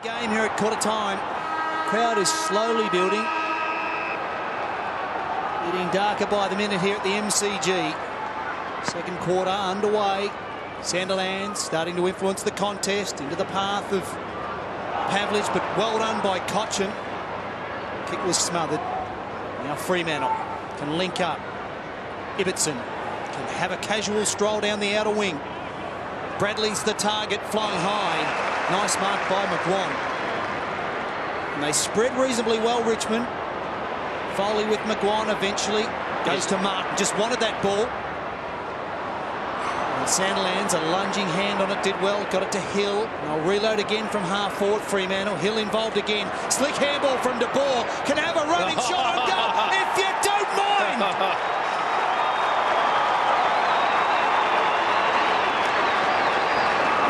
Game here at quarter time. Crowd is slowly building. Getting darker by the minute here at the MCG. Second quarter underway. Sandilands starting to influence the contest into the path of Pavlich, but well done by Cochin. Kick was smothered. Now Fremantle can link up. Ibbotson can have a casual stroll down the outer wing. Bradley's the target, flying high. Nice mark by McGuan. And they spread reasonably well, Richmond. Foley with McGuan eventually. Goes to Martin. Just wanted that ball. And Sandilands, a lunging hand on it, did well. Got it to Hill. They'll reload again from half forward, Fremantle. Hill involved again. Slick handball from De Boer. Can have a running shot on goal if you don't mind.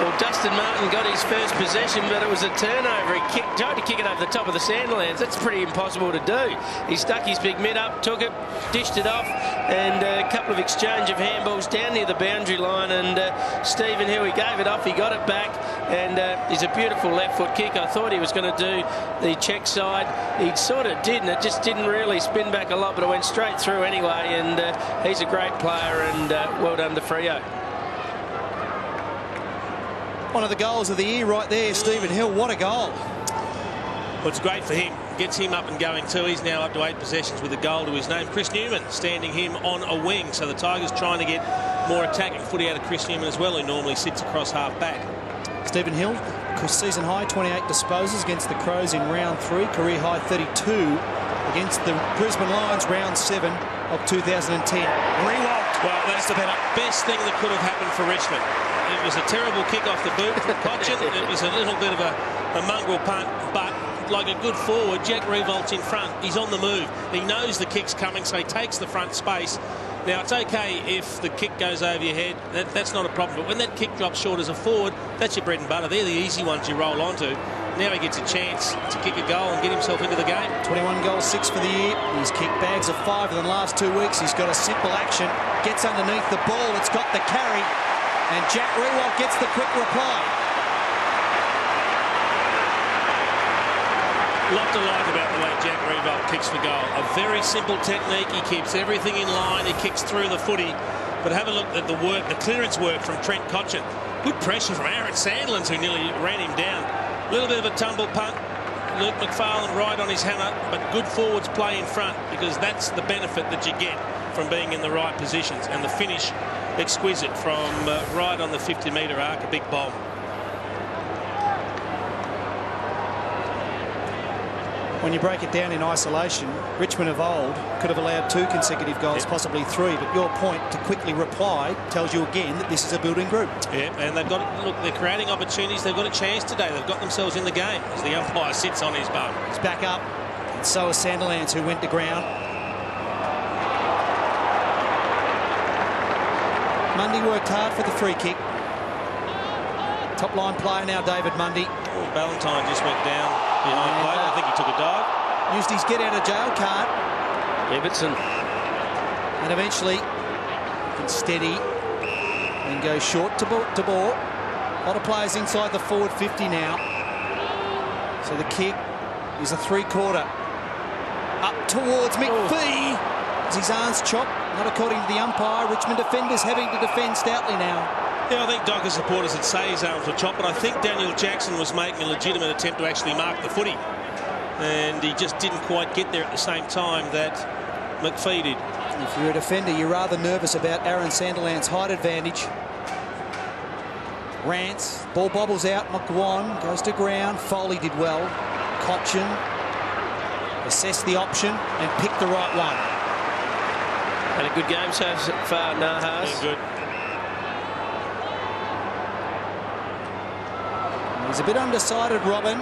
Well, Dustin Martin got his first possession, but it was a turnover. He tried to kick it over the top of the Sandilands. That's pretty impossible to do. He stuck his big mid up, took it, dished it off, and a couple of exchange of handballs down near the boundary line. And Stephen Hill, he gave it off, he got it back, and it's a beautiful left foot kick. I thought he was going to do the check side. He sort of did, and it just didn't really spin back a lot, but it went straight through anyway. And he's a great player, and well done to Freo. One of the goals of the year right there, Stephen Hill. What a goal. Well, it's great for him. Gets him up and going too. He's now up to 8 possessions with a goal to his name. Chris Newman standing him on a wing. So the Tigers trying to get more attacking footy out of Chris Newman as well, who normally sits across half back. Stephen Hill, season high 28 disposals against the Crows in round 3. Career high 32 against the Brisbane Lions round 7 of 2010. Rewalked. Well, that's the best thing that could have happened for Richmond. It was a terrible kick off the boot from Cochin. It was a little bit of a mongrel punt, but like a good forward, Jack Riewoldt in front. He's on the move. He knows the kick's coming, so he takes the front space. Now, it's okay if the kick goes over your head. That's not a problem. But when that kick drops short as a forward, that's your bread and butter. They're the easy ones you roll onto. Now he gets a chance to kick a goal and get himself into the game. 21 goals, 6 for the year. His kick bags are 5 in the last 2 weeks. He's got a simple action. Gets underneath the ball. It's got the carry. And Jack Riewoldt gets the quick reply. A lot to like about the way Jack Riewoldt kicks for goal. A very simple technique. He keeps everything in line. He kicks through the footy. But have a look at the work, the clearance work from Trent Cochin. Good pressure from Aaron Sandilands, who nearly ran him down. A little bit of a tumble punt. Luke McFarlane right on his hammer, but good forwards play in front, because that's the benefit that you get from being in the right positions. And the finish, exquisite from right on the 50-metre arc, a big bomb. When you break it down in isolation, Richmond of old could have allowed 2 consecutive goals, possibly 3. But your point to quickly reply tells you again that this is a building group. Yeah, and they've got, look, they're creating opportunities. They've got a chance today. They've got themselves in the game as the umpire sits on his bum. He's back up, and so is Sandilands, who went to ground. Mundy worked hard for the free kick. Top line player now, David Mundy. Oh, Ballantyne just went down behind play. I think he took a dive. Used his get out of jail card. Ibbotson. And eventually can steady and go short to Boer. A lot of players inside the forward 50 now. So the kick is a 3-quarter. Up towards McPhee. As his arms chopped, not according to the umpire. Richmond defenders having to defend stoutly now. Yeah, I think Docker supporters would say his arms were chopped, but I think Daniel Jackson was making a legitimate attempt to actually mark the footy. And he just didn't quite get there at the same time that McPhee did. If you're a defender, you're rather nervous about Aaron Sandilands' height advantage. Rance, ball bobbles out. McGuan goes to ground. Foley did well. Cochin assessed the option and picked the right one. Had a good game so far, Nahas. Yeah, good. He's a bit undecided, Robin.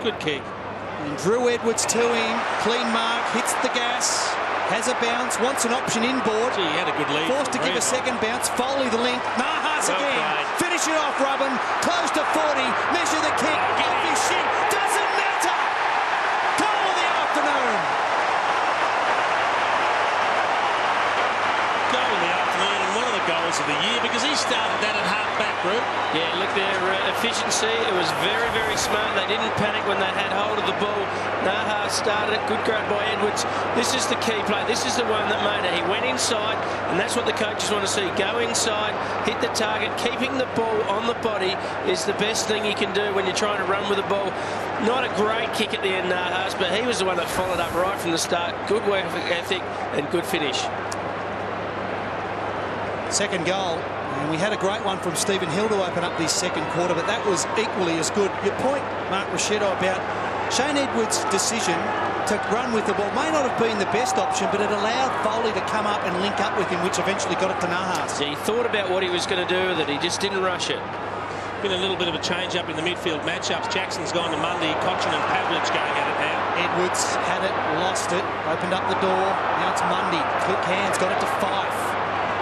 Good kick. And Drew Edwards to him. Clean mark, hits the gas, has a bounce, wants an option inboard. Gee, he had a good lead. Forced to give a second bounce. Foley the link. Nahas again. Finish it off, Robin. Close to 40. Measure the kick. Off his shin. Doesn't matter. Goal of the afternoon. Goal of the afternoon, and one of the goals of the year, because he started that at half-back group. Yeah, look, their efficiency, it was very, very small. Martin. They didn't panic when they had hold of the ball. Naha started it. Good grab by Edwards. This is the key play. This is the one that made it. He went inside, and that's what the coaches want to see. Go inside, hit the target. Keeping the ball on the body is the best thing you can do when you're trying to run with the ball. Not a great kick at the end, Nahas, but he was the one that followed up right from the start. Good work ethic and good finish. Second goal, and we had a great one from Stephen Hill to open up this second quarter, but that was equally as good. Your point, Mark Richetto, about Shane Edwards' decision to run with the ball may not have been the best option, but it allowed Foley to come up and link up with him, which eventually got it to Nahas. Yeah, he thought about what he was going to do with it. He just didn't rush it. Been a little bit of a change up in the midfield matchups. Jackson's gone to Mundy, Cochin and Pavlich going at it now. Edwards had it, lost it, opened up the door. Now it's Mundy. Quick hands, got it to Fife.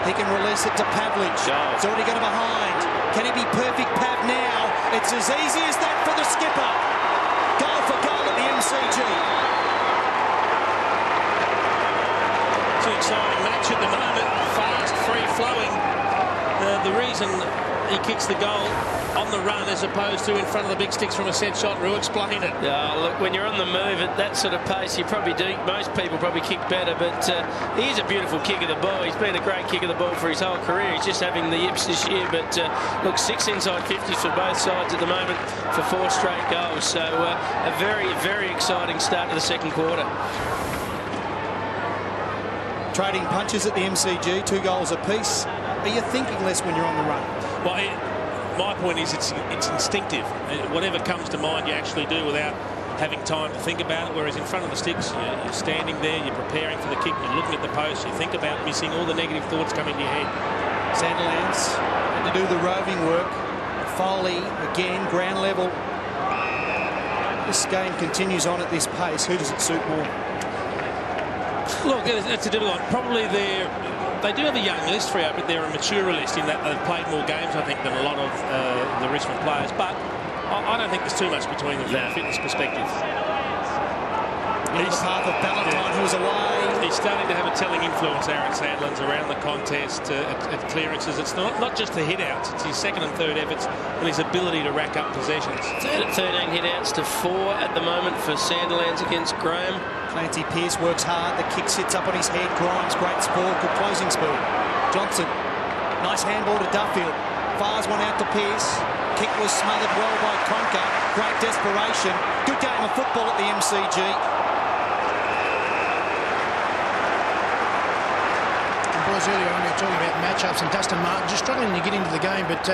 He can release it to Pavlich. It's already got it behind. Can he be perfect Pav now? It's as easy as that for the skipper. Goal for goal at the MCG. It's an exciting match at the moment. Fast, free-flowing. The reason he kicks the goal on the run as opposed to in front of the big sticks from a set shot. Ru, explain it. Yeah, look, when you're on the move at that sort of pace, you probably do. Most people probably kick better, but he is a beautiful kick of the ball. He's been a great kick of the ball for his whole career. He's just having the yips this year, but look, 6 inside 50s for both sides at the moment for 4 straight goals. So a very, very exciting start to the second quarter. Trading punches at the MCG, 2 goals apiece. Are you thinking less when you're on the run? Well, my point is it's instinctive. Whatever comes to mind you actually do without having time to think about it, whereas in front of the sticks you're standing there, you're preparing for the kick, you're looking at the post, you think about missing, all the negative thoughts come into your head. Sandilands had to do the roving work. Foley again, ground level. This game continues on at this pace. Who does it suit more? Look, that's a difficult one. Probably they do have a young list, Freo, but they're a maturer list in that they've played more games, I think, than a lot of the Richmond players. But I don't think there's too much between them from a fitness perspective. He's half of Ballantyne, who was away. He's starting to have a telling influence, Aaron Sandlands, around the contest at clearances. It's not just the hit-outs, it's his second and third efforts and his ability to rack up possessions. 13 hit-outs to 4 at the moment for Sandilands against Graham. Clancy Pearce works hard. The kick sits up on his head. Grimes, great sport, good closing spell. Johnson, nice handball to Duffield. Fires one out to Pearce. Kick was smothered well by Conker. Great desperation. Good game of football at the MCG. Earlier on, we were talking about matchups and Dustin Martin just struggling to get into the game, but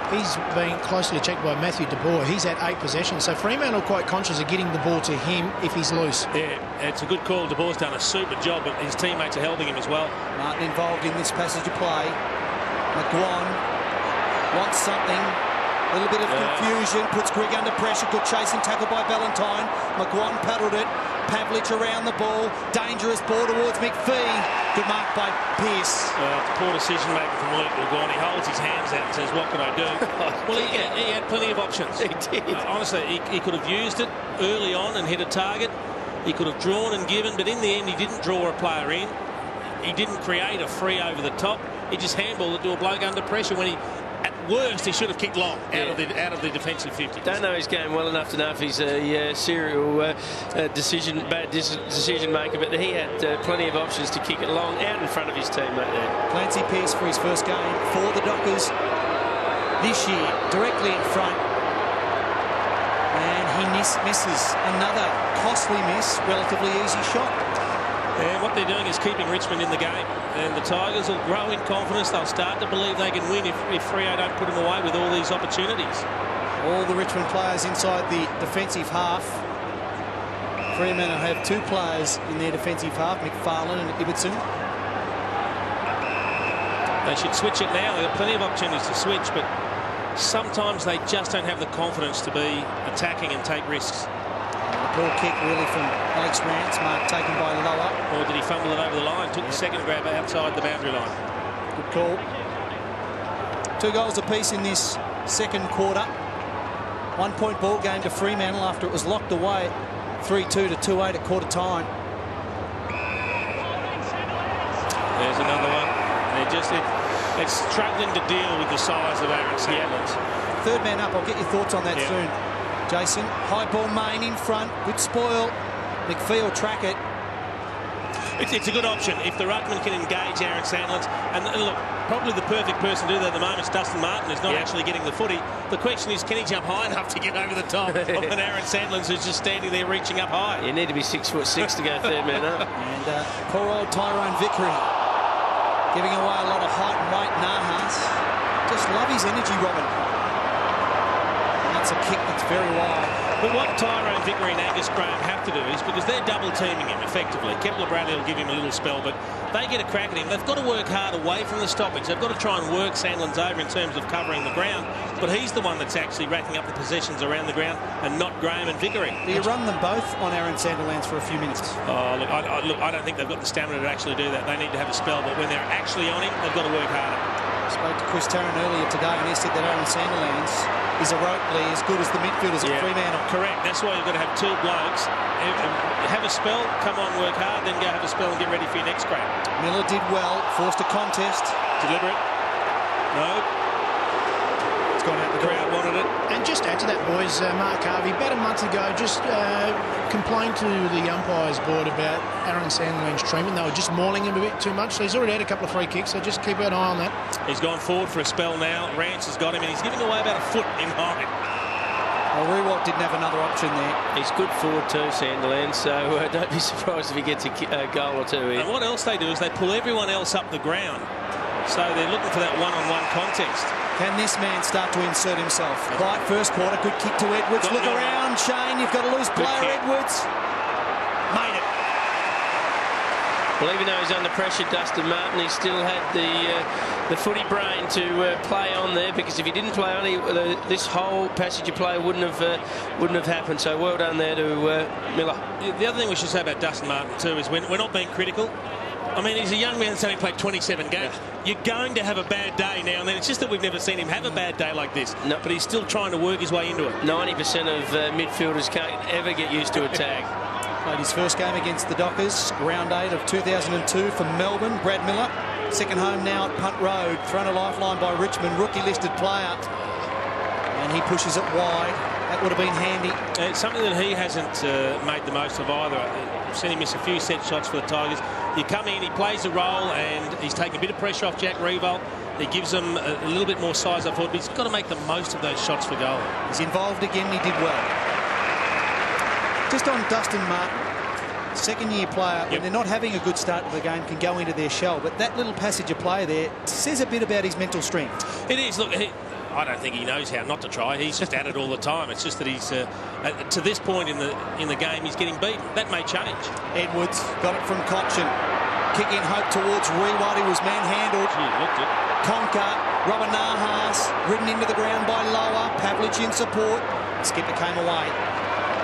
he's being closely checked by Matthew De Boer. He's had 8 possessions, so Fremantle quite conscious of getting the ball to him if he's loose. Yeah, it's a good call. De Boer's done a super job, but his teammates are helping him as well. Martin involved in this passage of play. McGuan wants something. A little bit of confusion, puts Grigg under pressure. Good chasing tackle by Ballantyne. McGuan paddled it. Pavlich around the ball. Dangerous ball towards McPhee. Good mark by Pearce. Poor decision making from Luke McGuan. He holds his hands out and says, "What can I do?" Well, he had plenty of options. He did. Honestly, he could have used it early on and hit a target. He could have drawn and given, but in the end, he didn't draw a player in. He didn't create a free over the top. He just handballed it to a bloke under pressure when he. At worst, he should have kicked long out of the defensive 50. Don't know his game well enough to know if he's a serial bad decision maker, but he had plenty of options to kick it long out in front of his teammate there. Clancy Pearce for his first game for the Dockers this year, directly in front. And he misses another costly miss, relatively easy shot. And what they're doing is keeping Richmond in the game. And the Tigers will grow in confidence. They'll start to believe they can win if Freo don't put them away with all these opportunities. All the Richmond players inside the defensive half. Fremantle have 2 players in their defensive half, McFarlane and Ibbotson. They should switch it now. They've got plenty of opportunities to switch, but sometimes they just don't have the confidence to be attacking and take risks. Ball kick really from Alex Rance, mark taken by Lower. Or did he fumble it over the line? Took the second grab outside the boundary line. Good call. 2 goals apiece in this second quarter. 1-point ball game to Fremantle after it was locked away 3-2 to 2-8 at quarter time. There's another one. They're struggling to deal with the size of Aaron Sandlands. Third man up. I'll get your thoughts on that soon. Jason, high ball main in front, good spoil. Midfield track it. It's a good option if the ruckman can engage Aaron Sandlands. And look, probably the perfect person to do that at the moment is Dustin Martin, who's not actually getting the footy. The question is, can he jump high enough to get over the top of an Aaron Sandlands who's just standing there reaching up high? You need to be 6'6" to go third man up. And poor old Tyrone Vickery giving away a lot of height and weight. Nahas. Just love his energy, Robin. And that's a kick that's very wide. But what Tyrone Vickery and Angus Graham have to do is, because they're double teaming him effectively, Kepler Bradley will give him a little spell, but they get a crack at him. They've got to work hard away from the stoppage. They've got to try and work Sandlands over in terms of covering the ground, but he's the one that's actually racking up the possessions around the ground and not Graham and Vickery. Do you run them both on Aaron Sandlands for a few minutes? Oh, look, I don't think they've got the stamina to actually do that. They need to have a spell, but when they're actually on him, they've got to work harder. I spoke to Chris Tarrant earlier today, and he said that Aaron Sandlands is heroically as good as the midfielders at Fremantle. Correct. That's why you've got to have two blokes. Have a spell, come on, work hard, then go have a spell and get ready for your next crack. Miller did well, forced a contest. Deliberate. No. It's gone out the crowd, wanted it. And just add to that, boys, Mark Harvey, about a month ago, just complained to the umpires board about Aaron Sandland's treatment. They were just mauling him a bit too much. So he's already had a couple of free kicks, so just keep an eye on that. He's gone forward for a spell now. Rance has got him, and he's giving away about a foot in height. Well, Rewalt didn't have another option there. He's good forward too, Sandilands, so don't be surprised if he gets a goal or two here. And what else they do is they pull everyone else up the ground. So they're looking for that one-on-one context. Can this man start to insert himself? Right, first quarter, good kick to Edwards. Look around, Shane, you've got a loose player, Edwards. Made it. Well, even though he's under pressure, Dustin Martin, he still had the footy brain to play on there, because if he didn't play on, this whole passage of play wouldn't have happened. So well done there to Miller. The other thing we should say about Dustin Martin too is we're not being critical. I mean, he's a young man that's only played 27 games. You're going to have a bad day now and then. It's just that we've never seen him have a bad day like this. No. But he's still trying to work his way into it. 90% of midfielders can't ever get used to a tag. Played his first game against the Dockers, round 8 of 2002 for Melbourne. Brad Miller, second home now at Punt Road. Thrown a lifeline by Richmond, rookie listed player. And he pushes it wide. That would have been handy. It's something that he hasn't made the most of either. I've seen him miss a few set shots for the Tigers. You come in, he plays a role, and he's taking a bit of pressure off Jack Revolt. He gives him a little bit more size, I thought, but he's got to make the most of those shots for goal. He's involved again, he did well. Just on Dustin Martin, second-year player, when they're not having a good start to the game, can go into their shell. But that little passage of play there says a bit about his mental strength. It is. Look, I don't think he knows how not to try. He's just at it all the time. It's just that he's to this point in the game, he's getting beaten. That may change. Edwards got it from Cochin. Kicking hope towards Rewalt. He was manhandled. Looked it. Conker, Robert Nahas, ridden into the ground by Lower. Pavlich in support. Skipper came away.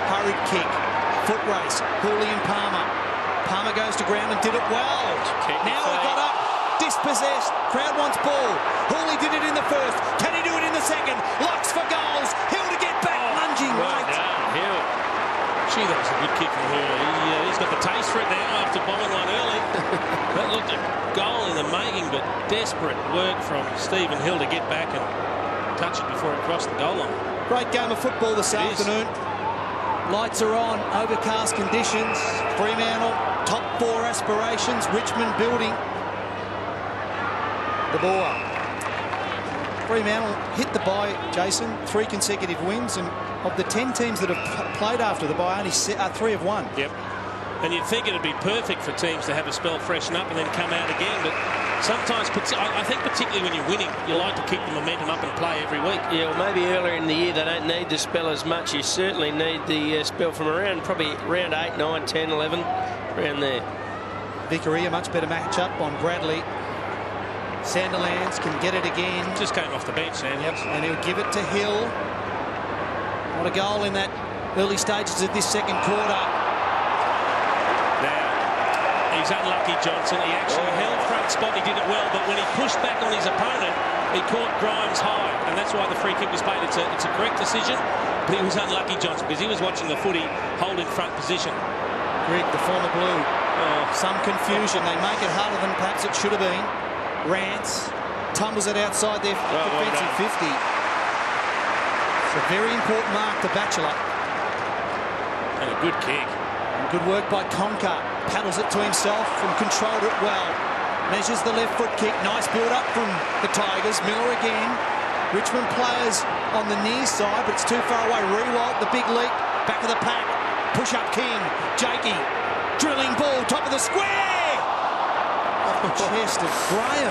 Hurried kick. Foot race. Hooley and Palmer. Palmer goes to ground and did it well. Now he got up. Dispossessed. Crowd wants ball. Hooley did it in the first. Can he do it in the second? Locks for goals. Hill to get back. Lunging right. Hill. Gee, that was a good kick from Hooley. He's got the taste for it now after bombing one early. That looked a goal in the making, but desperate work from Stephen Hill to get back and touch it before it crossed the goal line. Great game of football this afternoon. Lights are on. Overcast conditions. Fremantle, top 4 aspirations. Richmond building. The ball. Fremantle hit the bye, Jason. 3 consecutive wins, and of the 10 teams that have played after the bye, only 3 have won. Yep. And you'd think it'd be perfect for teams to have a spell, freshen up, and then come out again. But sometimes, I think particularly when you're winning, you like to keep the momentum up and play every week. Yeah, well, maybe earlier in the year they don't need the spell as much. You certainly need the spell from around, probably round 8, 9, 10, 11, around there. Vickery, a much better matchup on Bradley. Sandilands can get it again. Just came off the bench, Sandilands. Yep, and he'll give it to Hill. What a goal in that early stages of this second quarter. Now, he's unlucky, Johnson. He actually held front spot. He did it well, but when he pushed back on his opponent, he caught Grimes high, and that's why the free kick was played. It's a correct decision, but he was unlucky, Johnson, because he was watching the footy holding front position. Greg, the former Blue. Some confusion. They make it harder than perhaps it should have been. Rance tumbles it outside their defensive 50. It's a very important mark to Batchelor. And a good kick. And good work by Conker. Paddles it to himself and controlled it well. Measures the left foot kick. Nice build-up from the Tigers. Miller again. Richmond players on the near side, but it's too far away. Rewalt, the big leap. Back of the pack. Push up King. Jakey. Drilling ball. Top of the square. Off the chest of Graham.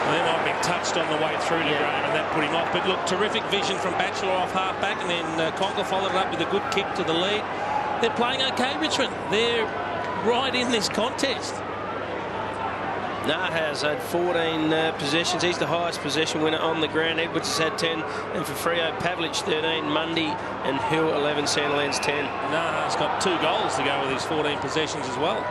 Well, they might have been touched on the way through to Graham, and that put him off. But look, terrific vision from Batchelor off half-back, and then Conker followed it up with a good kick to the lead. They're playing okay, Richmond. They're right in this contest. Nahas had 14 possessions. He's the highest possession winner on the ground. Edwards has had 10. And for Freo, Pavlich 13, Mundy and Hill 11, Sandilands 10. Nahas got 2 goals to go with his 14 possessions as well.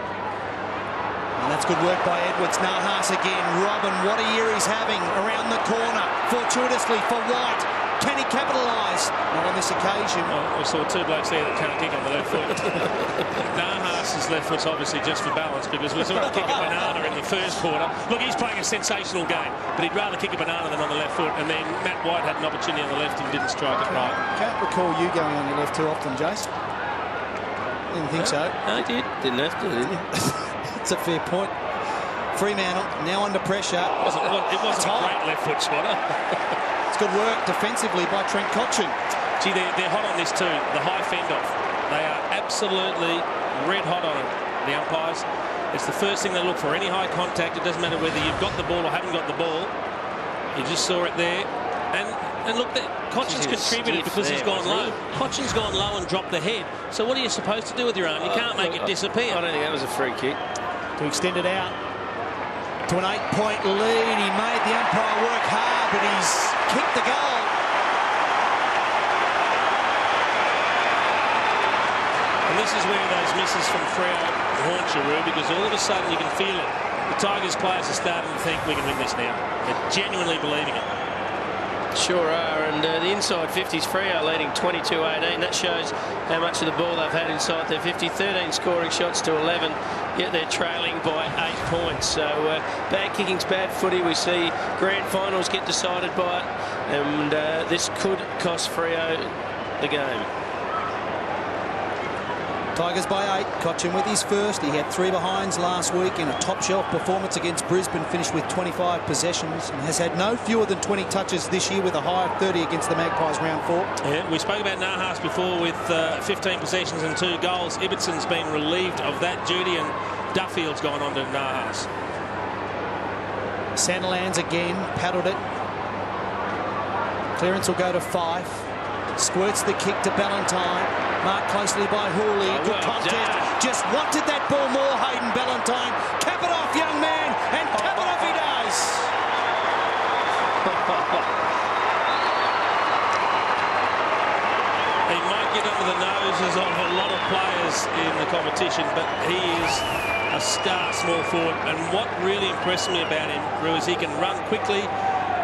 And that's good work by Edwards. Nahas again. Robin, what a year he's having around the corner. Fortuitously for White. Can he capitalise? Not on this occasion. Well, we saw 2 blokes there that can't kick on the left foot. Nahas's left foot's obviously just for balance, because we saw him kick a banana in the first quarter. Look, he's playing a sensational game, but he'd rather kick a banana than on the left foot. And then Matt White had an opportunity on the left and didn't strike it right. Can't recall you going on your left too often, Jace. Didn't think so. No, I did. Didn't have to, did you? It's a fair point. Fremantle now under pressure. It wasn't a great left foot spotter. It's good work defensively by Trent Cotchin. Gee, they're hot on this too. The high fend-off. They are absolutely red hot on it, the umpires. It's the first thing they look for. Any high contact, it doesn't matter whether you've got the ball or haven't got the ball. You just saw it there. And look, Cotchin's contributed because he's gone low. Cotchin's gone low and dropped the head. So what are you supposed to do with your arm? You can't make it disappear. I don't think that was a free kick. To extend it out to an 8-point lead. He made the umpire work hard, but he's kicked the goal. And this is where those misses from Freo haunt you, Roo, because all of a sudden you can feel it. The Tigers players are starting to think we can win this now. They're genuinely believing it. Sure are, and the inside 50s, Freo leading 22-18. That shows how much of the ball they've had inside their 50. 13 scoring shots to 11, yet they're trailing by 8 points. So bad kicking's bad footy. We see grand finals get decided by it, and this could cost Freo the game. Tigers by 8. Cotchin with his first. He had 3 behinds last week in a top-shelf performance against Brisbane. Finished with 25 possessions and has had no fewer than 20 touches this year, with a high of 30 against the Magpies round 4. Yeah, we spoke about Nahas before with 15 possessions and 2 goals. Ibbetson's been relieved of that duty, and Duffield's gone on to Nahas. Sandilands again, paddled it. Clearance will go to Fife. Squirts the kick to Ballantyne. Marked closely by Hooley. Good contest. Done. Just wanted that ball more, Hayden Ballantyne. Cap it off, young man, and cap it off he does. He might get under the noses of a lot of players in the competition, but he is a star small forward. And what really impressed me about him, Roo, is he can run quickly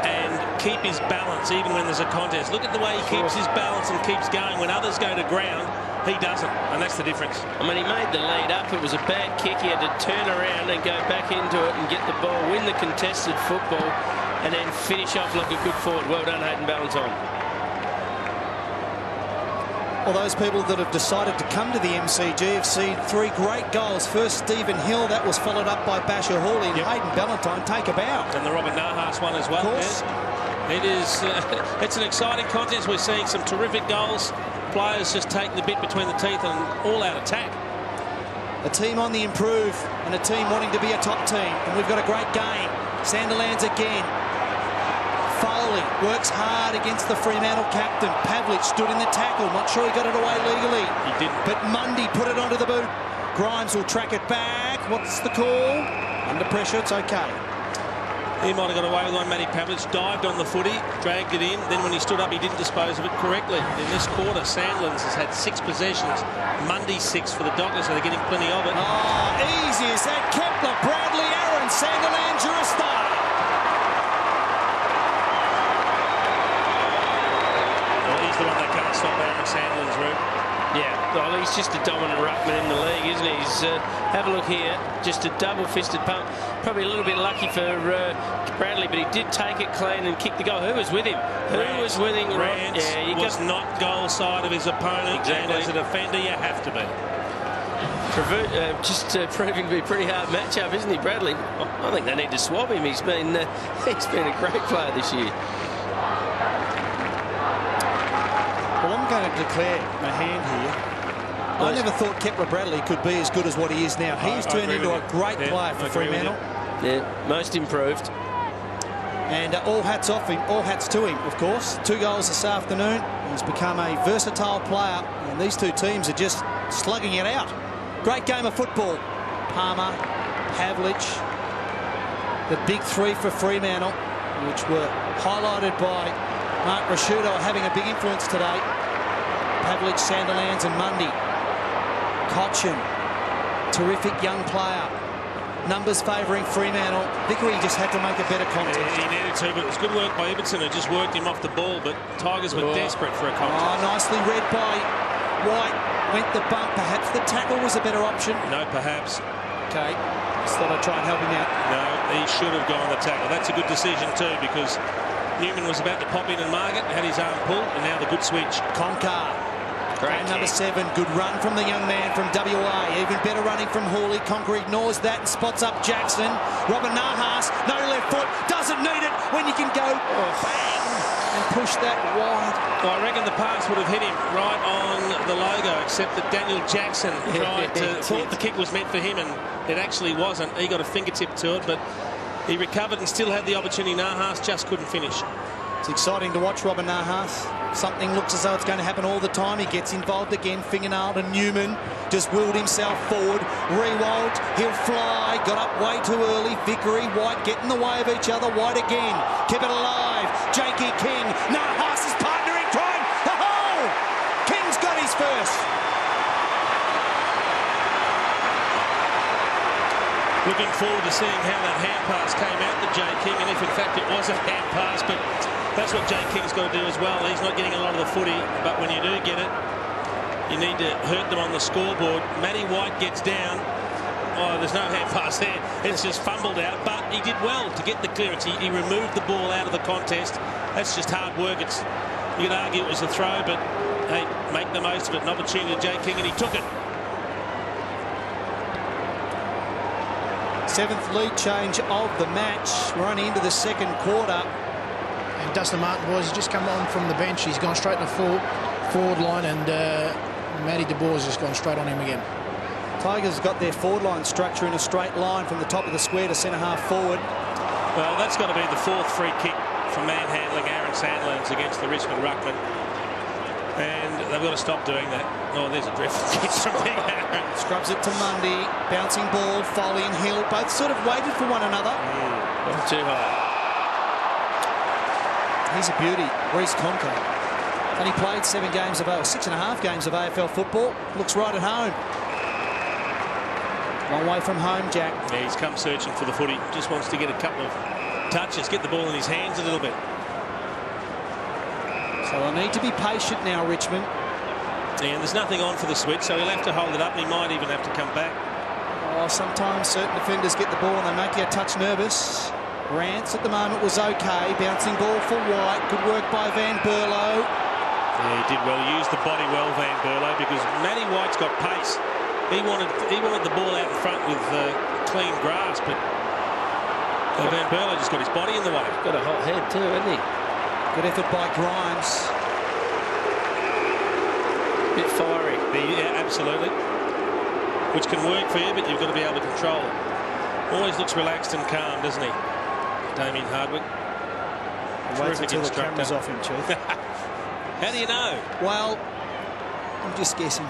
and keep his balance even when there's a contest. Look at the way he keeps his balance and keeps going. When others go to ground, he doesn't, and that's the difference. I mean, he made the lead up. It was a bad kick. He had to turn around and go back into it and get the ball, win the contested football, and then finish off like a good forward. Well done, Hayden Ballantyne. Well, those people that have decided to come to the MCG have seen 3 great goals. First, Stephen Hill. That was followed up by Basher Hawley, and Hayden Ballantyne take a bow. And the Robert Nahas one as well. Of course. Yeah. It is. It's an exciting contest. We're seeing some terrific goals. Players just taking the bit between the teeth and all-out attack. A team on the improve and a team wanting to be a top team. And we've got a great game. Sandilands again. Foley works hard against the Fremantle captain. Pavlich stood in the tackle. Not sure he got it away legally. He didn't. But Mundy put it onto the boot. Grimes will track it back. What's the call? Under pressure, it's okay. He might have got away with one. Matty Pavlich dived on the footy, dragged it in. Then when he stood up, he didn't dispose of it correctly. In this quarter, Sandlands has had 6 possessions. Mundy 6 for the Dockers, so they're getting plenty of it. Oh, easy as that. Kepler, Bradley, Aaron, Sandilands, you're a star. Well, he's the one that can't stop Aaron Sandlands, Roo. Yeah, well, he's just a dominant ruckman in the league, isn't he? He's, have a look here, just a double-fisted pump. Probably a little bit lucky for Bradley, but he did take it clean and kick the goal. Who was with him? Who was with him? Rance was not goal side of his opponent. Exactly. And as a defender, you have to be. Just proving to be a pretty hard matchup, isn't he, Bradley? I think they need to swap him. He's been a great player this year. Well, I'm going to declare my hand here. I never thought Kepler Bradley could be as good as what he is now. He's turned into a great player for Fremantle. Yeah, most improved. And all hats off him, all hats to him, of course. 2 goals this afternoon. He's become a versatile player, and these two teams are just slugging it out. Great game of football. Palmer, Pavlich, the big three for Fremantle, which were highlighted by Mark Rashudo having a big influence today. Pavlich, Sandilands and Mundy. Cochin, terrific young player. Numbers favouring Fremantle. Vickery just had to make a better contest. Yeah, he needed to, but it was good work by Ibbotson, who just worked him off the ball, but Tigers were desperate for a contest. Oh, nicely read by White. Went the bump. Perhaps the tackle was a better option. No, perhaps. Okay. Just thought I'd try and help him out. No, he should have gone the tackle. That's a good decision too, because Newman was about to pop in and mark it, had his arm pulled, and now the good switch. Concar. Game number 7. Good run from the young man from WA. Even better running from Hawley. Concar ignores that and spots up Jackson. Robin Nahas, no left foot, doesn't need it when you can go bang and push that wide. Well, I reckon the pass would have hit him right on the logo, except that Daniel Jackson thought the kick was meant for him, and it actually wasn't. He got a fingertip to it, but he recovered and still had the opportunity. Nahas just couldn't finish. It's exciting to watch Robin Nahas. Something looks as though it's going to happen all the time. He gets involved again. Fingernail and Newman just willed himself forward. Rewald, he'll fly. Got up way too early. Vickery, White get in the way of each other. White again. Keep it alive. Jakey King. Nahas is partnering. Trying. Oh! King's got his first. Looking forward to seeing how that hand pass came out to Jay King, and if in fact it was a hand pass, but that's what Jay King's got to do as well. He's not getting a lot of the footy, but when you do get it, you need to hurt them on the scoreboard. Matty White gets down. Oh, there's no hand pass there. It's just fumbled out, but he did well to get the clearance. He removed the ball out of the contest. That's just hard work. You could argue it was a throw, but hey, make the most of it. An opportunity to Jay King, and he took it. 7th lead change of the match. We're only into the 2nd quarter. And Dustin Martin, boys, he's just come on from the bench. He's gone straight to the forward line, and Matty De Boer's just gone straight on him again. Tigers got their forward line structure in a straight line from the top of the square to centre half forward. Well, that's got to be the 4th free kick for manhandling Aaron Sandilands against the Richmond ruckman. And they've got to stop doing that. Oh, there's a drift kick from Big Aaron. Scrubs it to Mundy. Bouncing ball. Foley and Hill both sort of waited for one another. Too high. He's a beauty. Reece Concar. And he played 6.5 games of AFL football. Looks right at home. Long way from home, Jack. Yeah, he's come searching for the footy. Just wants to get a couple of touches, get the ball in his hands a little bit. So they'll need to be patient now, Richmond. And there's nothing on for the switch, so he'll have to hold it up, and he might even have to come back. Oh, sometimes certain defenders get the ball and they make you a touch nervous. Rance at the moment was okay. Bouncing ball for White. Good work by Van Berlo. Yeah, he did well. He used the body well, Van Berlo, because Matty White's got pace. He wanted the ball out in front with clean grass, but Van Berlo just got his body in the way. Got a hot head too, hasn't he? Good effort by Grimes. Bit fiery. Yeah, absolutely. Which can work for you, but you've got to be able to control it. Always looks relaxed and calm, doesn't he? Damien Hardwick. Wait until the camera's off him, Chief. How do you know? Well, I'm just guessing.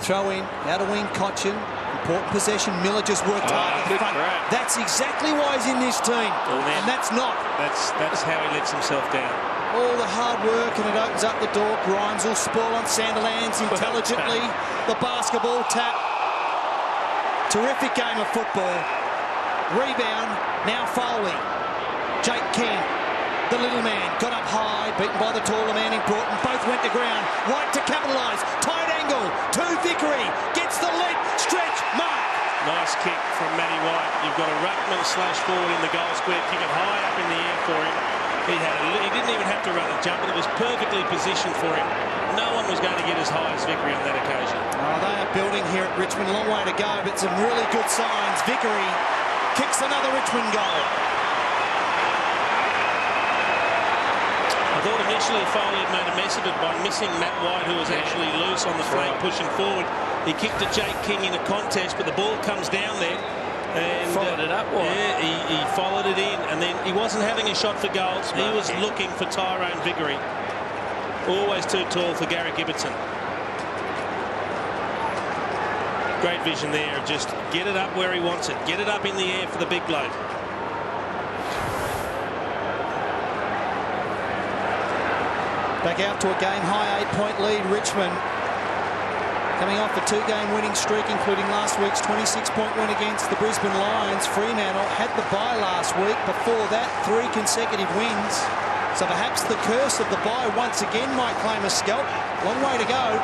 Throw in, out of wing, Cochin. Important possession. Miller just worked hard in front. Crap. That's exactly why he's in this team. Well, and that's not. That's how he lets himself down. All the hard work, and it opens up the door. Grimes will spoil on Sandilands intelligently. The basketball tap. Terrific game of football. Rebound. Now Foley. Jake King. The little man got up high, beaten by the taller man in Broughton. Both went to ground. White to capitalise. You've got a ruckman / forward in the goal square, kick it high up in the air for him. He didn't even have to run a jump, but it was perfectly positioned for him. No one was going to get as high as Vickery on that occasion. Oh, they are building here at Richmond. Long way to go, but some really good signs. Vickery kicks another Richmond goal. I thought initially Foley had made a mess of it by missing Matt White, who was actually loose on the flank, pushing forward. He kicked to Jake King in a contest, but the ball comes down there. And followed it up, yeah, he followed it in, and then he wasn't having a shot for goals. He was looking for Tyrone Vickery. Always too tall for Garrick Ibbotson. Great vision there of just get it up where he wants it. Get it up in the air for the big bloke. Back out to a game-high 8-point lead, Richmond. Coming off a 2-game winning streak, including last week's 26-point win against the Brisbane Lions. Fremantle had the bye last week. Before that, 3 consecutive wins. So perhaps the curse of the bye once again might claim a scalp. Long way to go.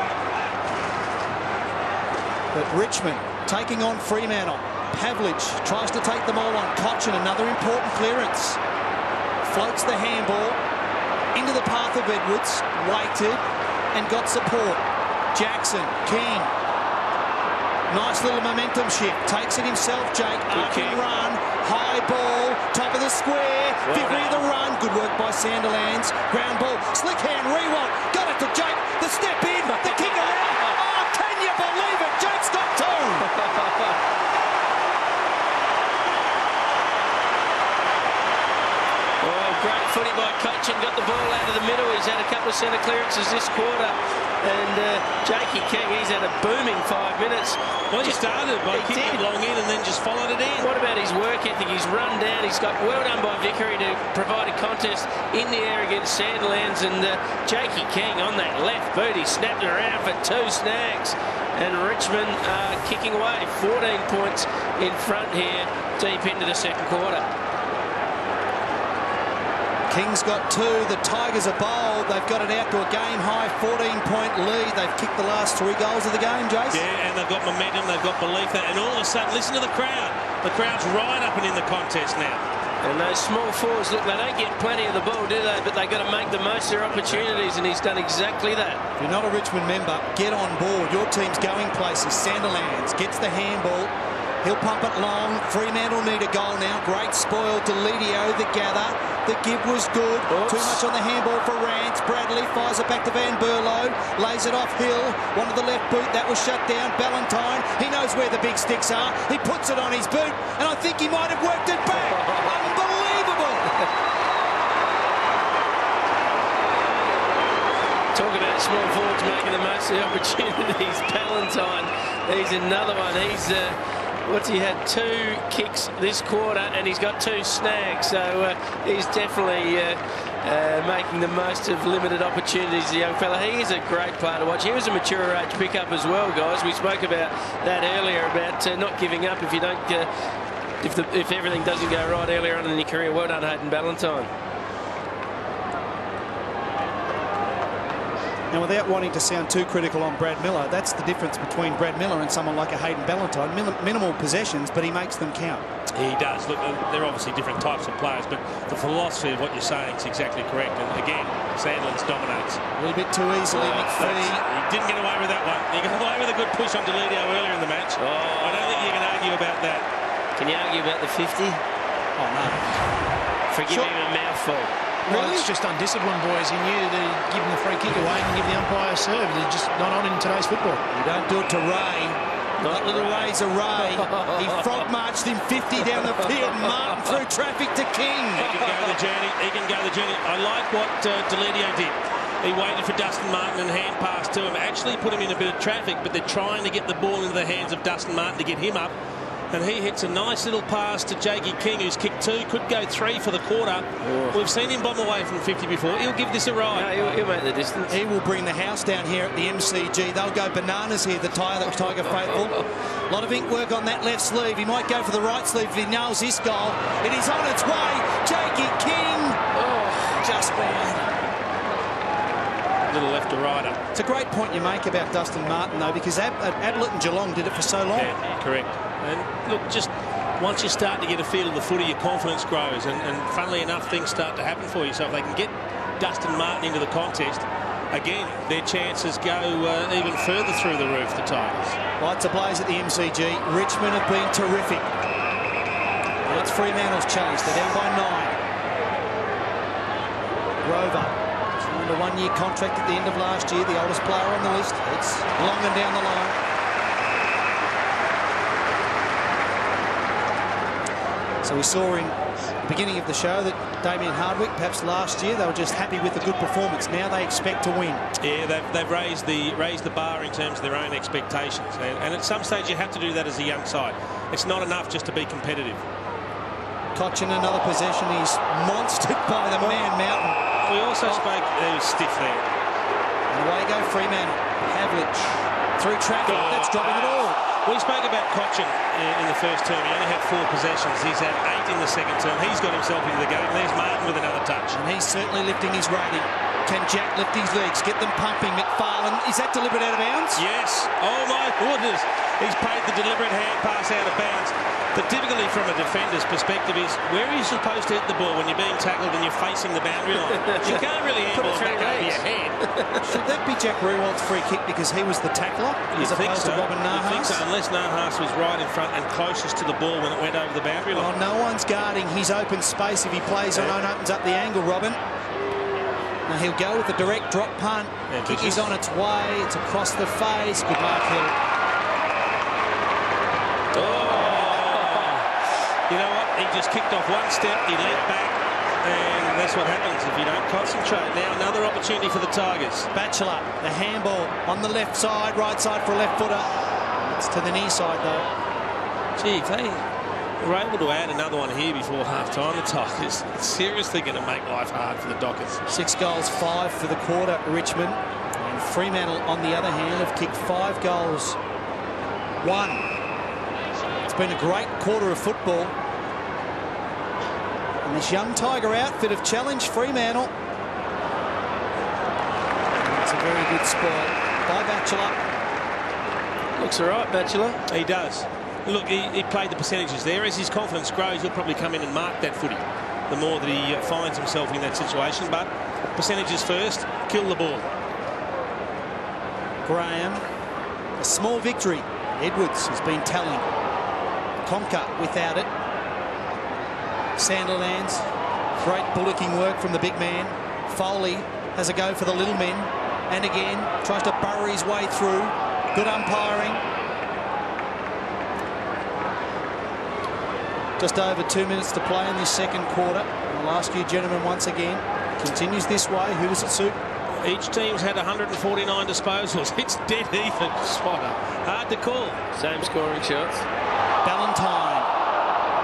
But Richmond taking on Fremantle. Pavlich tries to take them all on. Cochin, another important clearance. Floats the handball into the path of Edwards. Waited and got support. Jackson, King. Nice little momentum shift. Takes it himself, Jake. Arcing run. High ball. Top of the square. Vickery the run. Good work by Sandilands. Ground ball. Slick hand. Rewalt. Got it to Jake. The step in. The kick around. Oh, can you believe it? Jake's got 2. Great footy by Cochin, got the ball out of the middle. He's had a couple of centre clearances this quarter. And Jakey King, he's had a booming 5 minutes. Well, he started by kicking it long in and then just followed it in. What about his work ethic? He's run down. He's got well done by Vickery to provide a contest in the air against Sandilands. And Jakey King on that left boot, he snapped it around for 2 snags. And Richmond kicking away 14 points in front here deep into the second quarter. King's got 2. The Tigers are bold. They've got it out to a game-high 14-point lead. They've kicked the last 3 goals of the game, Jace. Yeah, and they've got momentum. They've got belief. And all of a sudden, listen to the crowd. The crowd's right up and in the contest now. And those small forwards, look, they don't get plenty of the ball, do they? But they've got to make the most of their opportunities, and he's done exactly that. If you're not a Richmond member, get on board. Your team's going places. Sandilands gets the handball. He'll pump it long. Fremantle need a goal now. Great spoil to Lidio, the gather. The give was good. Oops. Too much on the handball for Rance. Bradley fires it back to Van Berlo. Lays it off Hill. One to the left boot. That was shut down. Ballantyne. He knows where the big sticks are. He puts it on his boot. And I think he might have worked it back. Unbelievable. Talk about small forwards making the most of the opportunities. Ballantyne, he's another one. He's... what's he had? 2 kicks this quarter, and he's got 2 snags. So he's definitely making the most of limited opportunities. The young fella. He is a great player to watch. He was a mature age pickup as well, guys. We spoke about that earlier about not giving up if you don't. If everything doesn't go right earlier on in your career. Well done, Hayden Ballantyne. Now, without wanting to sound too critical on Brad Miller, that's the difference between Brad Miller and someone like a Hayden Ballantyne. Minimal possessions, but he makes them count. He does. Look, they're obviously different types of players, but the philosophy of what you're saying is exactly correct. And again, Sandilands dominates. A little bit too easily. McPhee. He didn't get away with that one. He got away with a good push on Deledio earlier in the match. I don't think you can argue about that. Can you argue about the 50? Oh, no. Forgive him a mouthful. Well, it's just undisciplined, boys. He knew to give him the free kick away and give the umpire a serve. They're just not on in today's football. You don't do it to Ray. Not little Ray's a Ray. He frog marched him 50 down the field. Martin through traffic to King. He can go the journey. He can go the journey. I like what Deledio did. He waited for Dustin Martin and hand passed to him. Actually put him in a bit of traffic, but they're trying to get the ball into the hands of Dustin Martin to get him up. And he hits a nice little pass to Jakey King, who's kicked 2, could go 3 for the quarter. Oh. We've seen him bomb away from 50 before. He'll give this a ride. No, he'll make the distance. He will bring the house down here at the MCG. They'll go bananas here, the Tiger faithful. A lot of ink work on that left sleeve. He might go for the right sleeve if he nails this goal. It is on its way. Jakey King. Oh, just bad. Little left to righter. It's a great point you make about Dustin Martin, though, because Ablett and Geelong did it for so long. Yeah, correct. And look, just once you start to get a feel of the footy, your confidence grows, and funnily enough, things start to happen for you. So if they can get Dustin Martin into the contest, again, their chances go even further through the roof, the Tigers. Lights ablaze at the MCG. Richmond have been terrific. Now it's Fremantle's challenge. They're down by 9. Grover signed a one-year contract at the end of last year, the oldest player on the list. It's long and down the line. So we saw in the beginning of the show that Damien Hardwick, perhaps last year, they were just happy with the good performance. Now they expect to win. Yeah, they've raised the bar in terms of their own expectations. And at some stage you have to do that as a young side. It's not enough just to be competitive. Cochin, another possession. He's monstered by the man Mountain. We also spoke, it was stiff there. And away go Fremantle. Havlich through traffic. That's dropping the ball. We spoke about Cochin in the first term. He only had 4 possessions. He's had 8 in the second term. He's got himself into the game. There's Martin with another touch. And he's certainly lifting his rating. Can Jack lift his legs? Get them pumping. McFarlane, is that deliberate out of bounds? Yes. Oh, my goodness. He's paid the deliberate hand pass out of bounds. The difficulty from a defender's perspective is, where are you supposed to hit the ball when you're being tackled and you're facing the boundary line? You can't really handle it back over your head. Should that be Jack Rewald's free kick because he was the tackler as opposed to Robin Nahas? You think so, unless Nahas was right in front and closest to the ball when it went over the boundary line. Well, no one's guarding his open space if he plays on and opens up the angle, Robin. Now he'll go with the direct drop punt. Kick is on its way. It's across the face. Good mark, Hill. You know what? He just kicked off one step, he leant back, and that's what happens if you don't concentrate. Now another opportunity for the Tigers. Batchelor, the handball on the left side, right side for a left footer. It's to the near side though. Gee, if they were able to add another one here before half-time, the Tigers, it's seriously going to make life hard for the Dockers. 6 goals, 5 for the quarter, Richmond. And Fremantle, on the other hand, have kicked 5 goals, 1. It's been a great quarter of football. And this young Tiger outfit have challenged Fremantle. It's a very good spot by Batchelor. Looks all right, Batchelor. He does. Look, he played the percentages there. As his confidence grows, he'll probably come in and mark that footy the more that he finds himself in that situation. But percentages first, kill the ball. Graham, a small victory. Edwards has been telling. Conker without it. Sandilands, great bullocking work from the big man. Foley has a go for the little men, and again tries to burrow his way through. Good umpiring. Just over 2 minutes to play in this second quarter. I'll ask you gentlemen once again, continues this way, who does it suit? Each team's had 149 disposals. It's dead even, Spotter. Hard to call. Same scoring shots. Ballantyne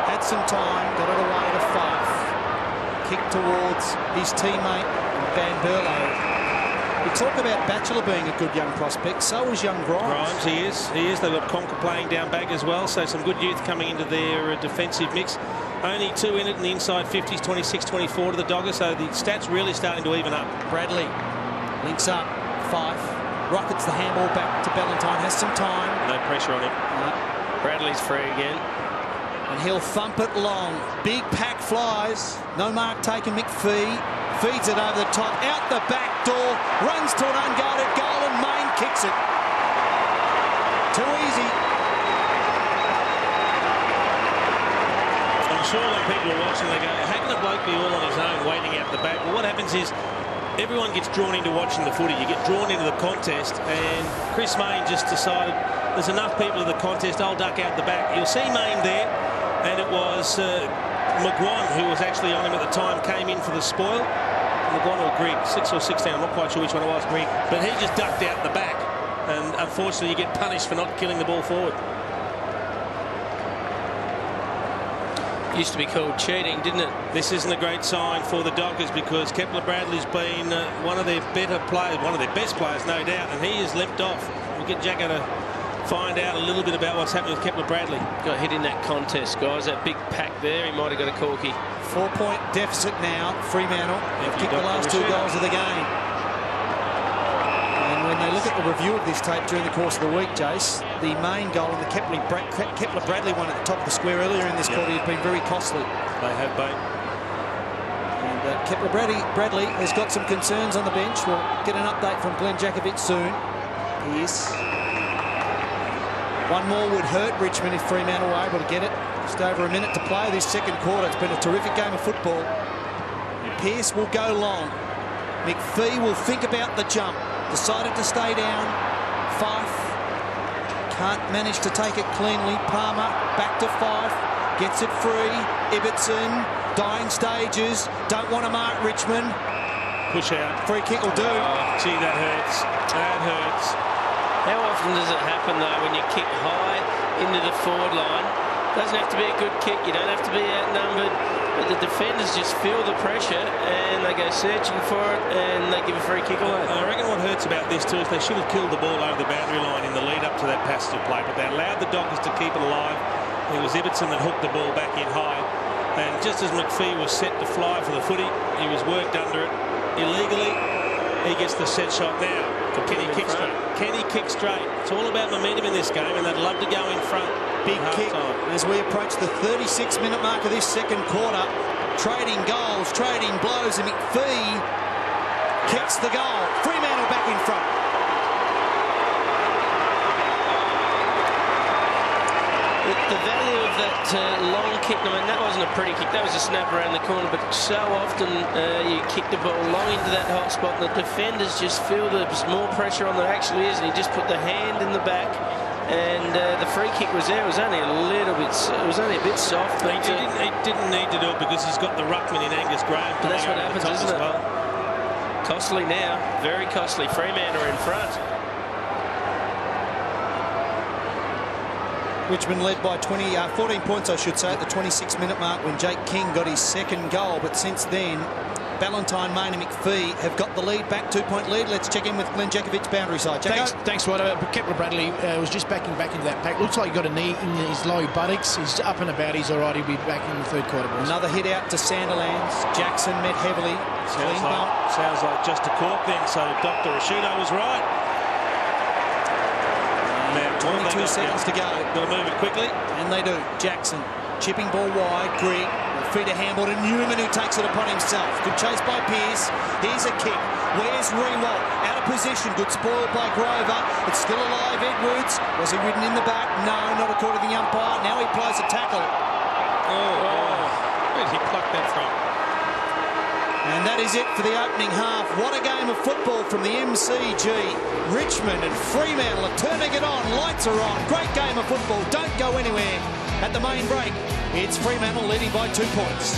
had some time, got it away to Fife. Kick towards his teammate Van Berlo. We talk about Batchelor being a good young prospect, so is young Grimes. He is. They've got Conker playing down back as well, so some good youth coming into their defensive mix. Only 2 in it in the inside 50s, 26-24 to the Doggers, so the stats really starting to even up. Bradley links up, Fife rockets the handball back to Ballantyne, has some time. No pressure on him. Bradley's free again. And he'll thump it long. Big pack flies. No mark taken. McPhee feeds it over the top. Out the back door. Runs to an unguarded goal and Main kicks it. Too easy. I'm sure when people are watching, they go, how can a bloke be all on his own waiting out the back? Well, what happens is everyone gets drawn into watching the footy. You get drawn into the contest, and Chris Main just decided there's enough people in the contest, I'll duck out the back. You'll see Main there, and it was McGuan, who was actually on him at the time, came in for the spoil. McGuan or Grigg, 6 or 16, I'm not quite sure which one it was. Grigg. But he just ducked out the back, and unfortunately you get punished for not killing the ball forward. Used to be called cheating, didn't it? This isn't a great sign for the Dockers because Kepler Bradley's been one of their better players, one of their best players, no doubt, and he is leapt off. We'll get Jacko to find out a little bit about what's happening with Kepler Bradley. Got hit in that contest, guys. That big pack there, he might have got a corky. 4-point deficit now, Fremantle. They've kicked the last 2 goals of the game. And when when they look at the review of this tape during the course of the week, Jace, the main goal and the Kepler-Bradley one at the top of the square earlier in this quarter has been very costly. They have been. And Kepler-Bradley has got some concerns on the bench. We'll get an update from Glenn Jakovic soon. Yes. One more would hurt Richmond if Fremantle were able to get it. Just over a minute to play this second quarter. It's been a terrific game of football. Pearce will go long. McPhee will think about the jump. Decided to stay down. Fife can't manage to take it cleanly. Palmer back to Fife. Gets it free. Ibbotson, dying stages. Don't want to mark Richmond. Push out. Free kick will do. Oh, gee, that hurts. That hurts. How often does it happen, though, when you kick high into the forward line? Doesn't have to be a good kick. You don't have to be outnumbered. But the defenders just feel the pressure and they go searching for it and they give a free kick away. I reckon what hurts about this too is they should have killed the ball over the boundary line in the lead up to that passage of play, but they allowed the Dockers to keep it alive. It was Ibbotson that hooked the ball back in high, and just as McPhee was set to fly for the footy, he was worked under it illegally. He gets the set shot now. Can he kick straight? Can he kick straight? It's all about momentum in this game, and they'd love to go in front. Big kick as we approach the 36-minute mark of this second quarter. Trading goals, trading blows, and McPhee kicks the goal. Fremantle back in front. The value of that long kick, I mean, that wasn't a pretty kick, that was a snap around the corner, but so often you kick the ball long into that hot spot and the defenders just feel there's more pressure on there actually is, and he just put the hand in the back. And the free kick was there. It was only a little bit. It was only a bit soft. But he didn't need to do it because he's got the ruckman in Angus Graham. But that's what happens, isn't it? Well. Costly now. Very costly. Fremantle are in front. Richmond led by 14 points, I should say, at the 26-minute mark when Jake King got his second goal. But since then, Ballantyne, Mayne and McPhee have got the lead back, 2-point lead. Let's check in with Glenn Jakovic's boundary side. Thanks, White. Kepler-Bradley was just backing back into that pack. Looks like he got a knee in his low buttocks. He's up and about. He's all right. He'll be back in the third quarter. Boys. Another hit out to Sandilands. Jackson met heavily. Sounds like just a cork then. So Dr. Rashido was right. Now 22 seconds to go. Got to move it quickly. And they do. Jackson chipping ball wide. Grigg. Feet are handballed, and Newman who takes it upon himself. Good chase by Pearce. Here's a kick. Where's Rewalt? Out of position. Good spoil by Grover. It's still alive. Edwards. Was he ridden in the back? No, not according to the umpire. Now he plays a tackle. Where did he pluck that from? And that is it for the opening half. What a game of football from the MCG. Richmond and Fremantle are turning it on. Lights are on. Great game of football. Don't go anywhere. At the main break, it's Fremantle leading by 2 points.